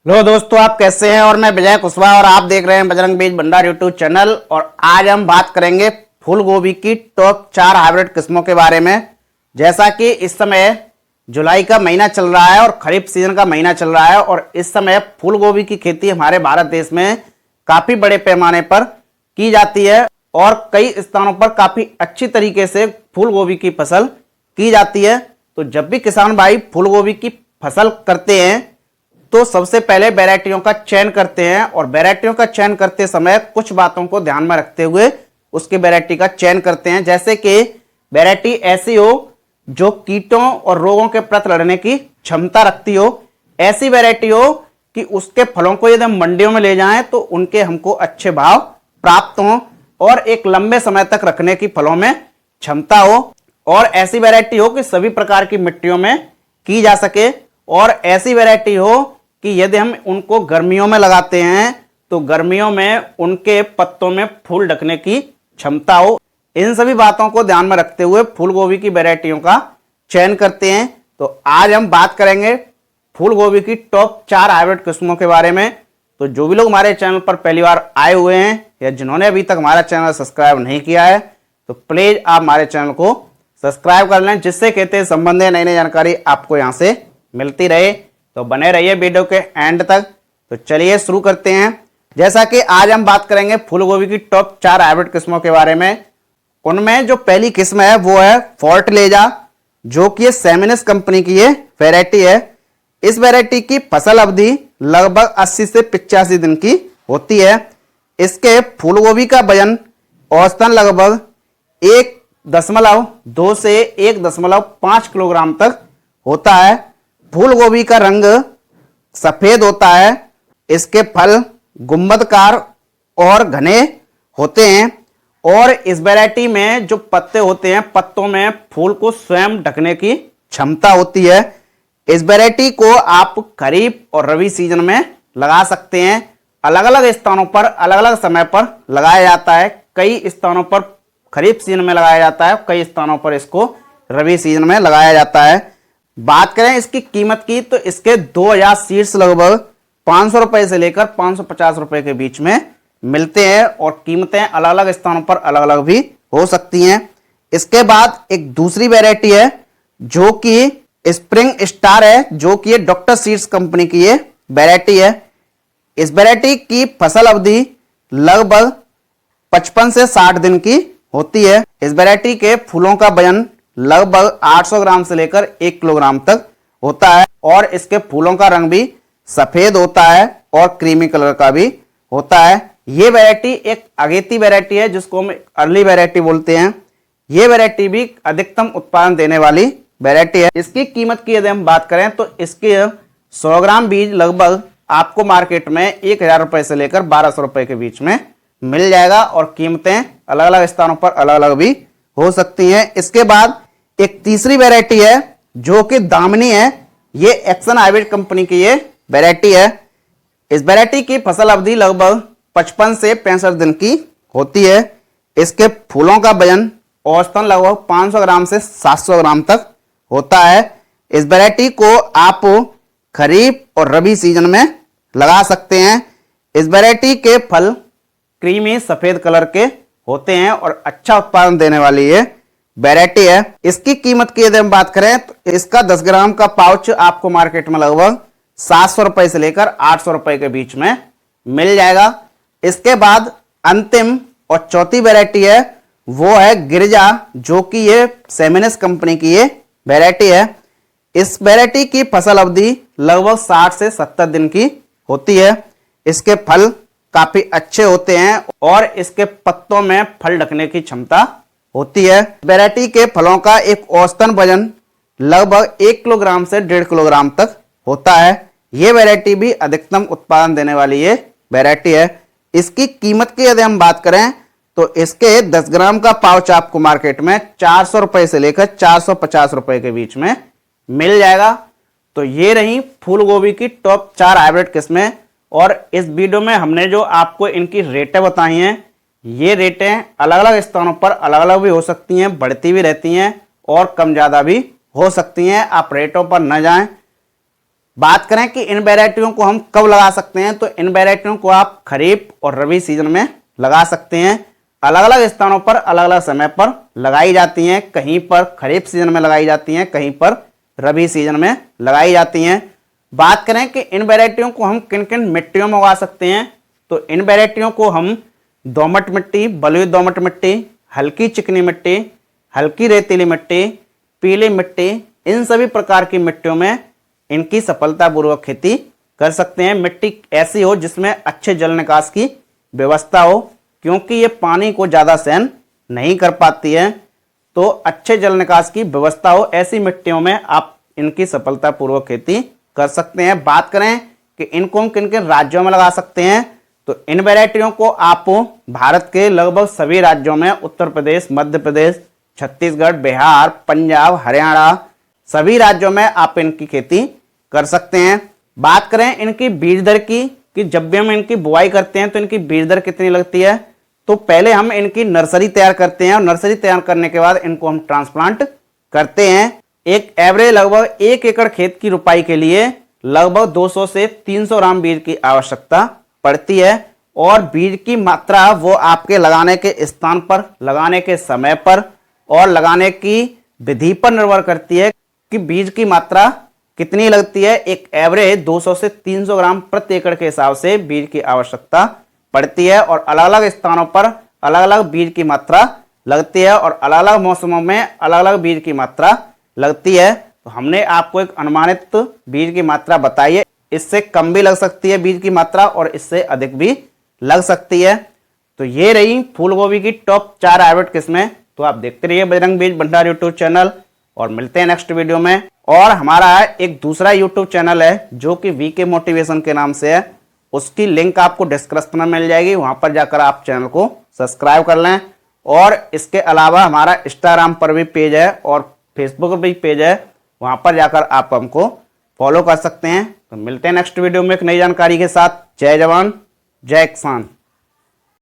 लो दोस्तों, आप कैसे हैं। और मैं विजय कुशवाहा और आप देख रहे हैं बजरंग बीज भंडार यूट्यूब चैनल। और आज हम बात करेंगे फूल गोभी की टॉप 4 हाइब्रिड किस्मों के बारे में। जैसा कि इस समय जुलाई का महीना चल रहा है और खरीफ सीजन का महीना चल रहा है और इस समय फूल गोभी की खेती हमारे भारत देश में काफी बड़े पैमाने पर की जाती है और कई स्थानों पर काफी अच्छी तरीके से फूल गोभी की फसल की जाती है। तो जब भी किसान भाई फूल गोभी की फसल करते हैं तो सबसे पहले वैरायटियों का चयन करते हैं और वैरायटियों का चयन करते समय कुछ बातों को ध्यान में रखते हुए उसके वैरायटी का चयन करते हैं। जैसे कि वैरायटी ऐसी हो जो कीटों और रोगों के प्रति लड़ने की क्षमता रखती हो, ऐसी वैरायटी हो कि उसके फलों को यदि हम मंडियों में ले जाएं तो उनके हमको अच्छे भाव प्राप्त हों और एक लंबे समय तक रखने की फलों में क्षमता हो, और ऐसी वैरायटी हो कि सभी प्रकार की मिट्टियों में की जा सके, और ऐसी वैरायटी हो कि यदि हम उनको गर्मियों में लगाते हैं तो गर्मियों में उनके पत्तों में फूल ढकने की क्षमता हो। इन सभी बातों को ध्यान में रखते हुए फूल गोभी की वैरायटियों का चयन करते हैं। तो आज हम बात करेंगे फूल गोभी की टॉप 4 हाइब्रिड किस्मों के बारे में। तो जो भी लोग हमारे चैनल पर पहली बार आए हुए हैं या जिन्होंने अभी तक हमारा चैनल सब्सक्राइब नहीं किया है तो प्लीज आप हमारे चैनल को सब्सक्राइब कर लें, जिससे कहते हैं संबंधित नई नई जानकारी आपको यहां से मिलती रहे। तो बने रहिए वीडियो के एंड तक। तो चलिए शुरू करते हैं। जैसा कि आज हम बात करेंगे फूल गोभी की टॉप 4 हाइब्रिड किस्मों के बारे में। उनमें जो पहली किस्म है वो है फोर्टलेजा, जो कि सेमिनिस कंपनी की ये वैरायटी है। इस वैरायटी की फसल अवधि लगभग 80 से 85 दिन की होती है। इसके फूल गोभी का वजन औसतन लगभग 1.2 से 1.5 किलोग्राम तक होता है। फूल गोभी का रंग सफेद होता है। इसके फल गुंबदकार और घने होते हैं और इस वैरायटी में जो पत्ते होते हैं पत्तों में फूल को स्वयं ढकने की क्षमता होती है। इस वैरायटी को आप खरीफ और रबी सीजन में लगा सकते हैं। अलग अलग स्थानों पर अलग अलग समय पर लगाया जाता है। कई स्थानों पर खरीफ सीजन में लगाया जाता है, कई स्थानों पर इसको रबी सीजन में लगाया जाता है। बात करें इसकी कीमत की तो इसके 2000 सीड्स लगभग 500 रुपए से लेकर 550 रुपए के बीच में मिलते हैं और कीमतें अलग अलग स्थानों पर अलग अलग भी हो सकती हैं। इसके बाद एक दूसरी वैरायटी है जो कि स्प्रिंग स्टार है, जो कि डॉक्टर सीड्स कंपनी की ये वैरायटी है। इस वैरायटी की फसल अवधि लगभग 55 से 60 दिन की होती है। इस वैरायटी के फूलों का वजन लगभग 800 ग्राम से लेकर 1 किलोग्राम तक होता है और इसके फूलों का रंग भी सफेद होता है और क्रीमी कलर का भी होता है। ये वैरायटी एक अगेती वैरायटी है जिसको हम अर्ली वैरायटी बोलते हैं। ये वैरायटी भी अधिकतम उत्पादन देने वाली वैरायटी है। इसकी कीमत की यदि हम बात करें तो इसके 100 ग्राम बीज लगभग आपको मार्केट में 1000 रुपए से लेकर 1200 रुपए के बीच में मिल जाएगा और कीमतें अलग अलग स्थानों पर अलग अलग भी हो सकती हैं। इसके बाद एक तीसरी वैरायटी है जो कि दामिनी है। ये एक्शन हाइब्रिड कंपनी की ये वैरायटी है। इस वैरायटी की फसल अवधि लगभग 55 से 65 दिन की होती है। इसके फूलों का वजन औसतन लगभग 500 ग्राम से 700 ग्राम तक होता है। इस वैरायटी को आप खरीफ और रबी सीजन में लगा सकते हैं। इस वैरायटी के फल क्रीमी सफेद कलर के होते हैं और अच्छा उत्पादन देने वाली ये वैरायटी है। इसकी कीमत की यदि हम बात करें तो इसका 10 ग्राम का पाउच आपको मार्केट में लगभग 700 रुपए से लेकर 800 रुपए के बीच में मिल जाएगा। इसके बाद अंतिम और चौथी वैरायटी है वो है गिरिजा, जो कि ये सेमिनिस कंपनी की ये वैरायटी है। इस वैरायटी की फसल अवधि लगभग 60 से 70 दिन की होती है। इसके फल काफी अच्छे होते हैं और इसके पत्तों में फल ढकने की क्षमता होती है। वैरायटी के फलों का एक औसतन वजन लगभग 1 किलोग्राम से 1.5 किलोग्राम तक होता है। यह वैरायटी भी अधिकतम उत्पादन देने वाली ये वैरायटी है। इसकी कीमत की यदि हम बात करें तो इसके 10 ग्राम का पाउच आपको मार्केट में 400 रुपए से लेकर 450 रुपए के बीच में मिल जाएगा। तो ये रही फूल गोभी की टॉप 4 हाइब्रिड किस्में और इस वीडियो में हमने जो आपको इनकी रेटें बताई हैं, ये रेटें अलग अलग स्थानों पर अलग अलग भी हो सकती हैं, बढ़ती भी रहती हैं और कम ज़्यादा भी हो सकती हैं। आप रेटों पर न जाएं, बात करें कि इन वैरायटियों को हम कब लगा सकते हैं, तो इन वैरायटियों को आप खरीफ और रबी सीजन में लगा सकते हैं। अलग अलग स्थानों पर अलग अलग समय पर लगाई जाती हैं। कहीं पर खरीफ सीजन में लगाई जाती हैं, कहीं पर रबी सीजन में लगाई जाती हैं। बात करें कि इन वैरायटियों को हम किन किन मिट्टियों में उगा सकते हैं, तो इन वैरायटियों को हम दोमट मिट्टी, बलुई दोमट मिट्टी, हल्की चिकनी मिट्टी, हल्की रेतीली मिट्टी, पीली मिट्टी, इन सभी प्रकार की मिट्टियों में इनकी सफलतापूर्वक खेती कर सकते हैं। मिट्टी ऐसी हो जिसमें अच्छे जल निकास की व्यवस्था हो, क्योंकि ये पानी को ज़्यादा सहन नहीं कर पाती है। तो अच्छे जल निकास की व्यवस्था हो, ऐसी मिट्टियों में आप इनकी सफलतापूर्वक खेती कर सकते हैं। बात करें कि इनको हम किन किन राज्यों में लगा सकते हैं, तो इन वैरायटियों को आप भारत के लगभग सभी राज्यों में, उत्तर प्रदेश, मध्य प्रदेश, छत्तीसगढ़, बिहार, पंजाब, हरियाणा, सभी राज्यों में आप इनकी खेती कर सकते हैं। बात करें इनकी बीज दर की, कि जब भी हम इनकी बुआई करते हैं तो इनकी बीज दर कितनी लगती है, तो पहले हम इनकी नर्सरी तैयार करते हैं और नर्सरी तैयार करने के बाद इनको हम ट्रांसप्लांट करते हैं। एक एवरेज लगभग 1 एकड़ खेत की रुपाई के लिए लगभग 200 से 300 ग्राम बीज की आवश्यकता पड़ती है। और बीज की मात्रा वो आपके लगाने के स्थान पर, लगाने के समय पर और लगाने की विधि पर निर्भर करती है कि बीज की मात्रा कितनी लगती है। एक एवरेज 200 से 300 ग्राम प्रति एकड़ के हिसाब से बीज की आवश्यकता पड़ती है और अलग अलग स्थानों पर अलग अलग बीज की मात्रा लगती है और अलग अलग मौसमों में अलग अलग बीज की मात्रा लगती है। तो हमने आपको एक अनुमानित बीज की मात्रा बताई है। इससे कम भी लग सकती है बीज की मात्रा और इससे अधिक भी लग सकती है। तो ये रही फूल गोभी की टॉप 4 हाइब्रिड किस्में। तो आप देखते रहिए बजरंग बीज भंडार यूट्यूब चैनल और मिलते हैं नेक्स्ट वीडियो में। और हमारा एक दूसरा यूट्यूब चैनल है जो कि वीके मोटिवेशन के नाम से है, उसकी लिंक आपको डिस्क्रिप्शन में मिल जाएगी, वहां पर जाकर आप चैनल को सब्सक्राइब कर लें। और इसके अलावा हमारा इंस्टाग्राम पर भी पेज है और फेसबुक पर भी पेज है, वहां पर जाकर आप हमको फॉलो कर सकते हैं। तो मिलते हैं नेक्स्ट वीडियो में एक नई जानकारी के साथ। जय जवान जय किसान।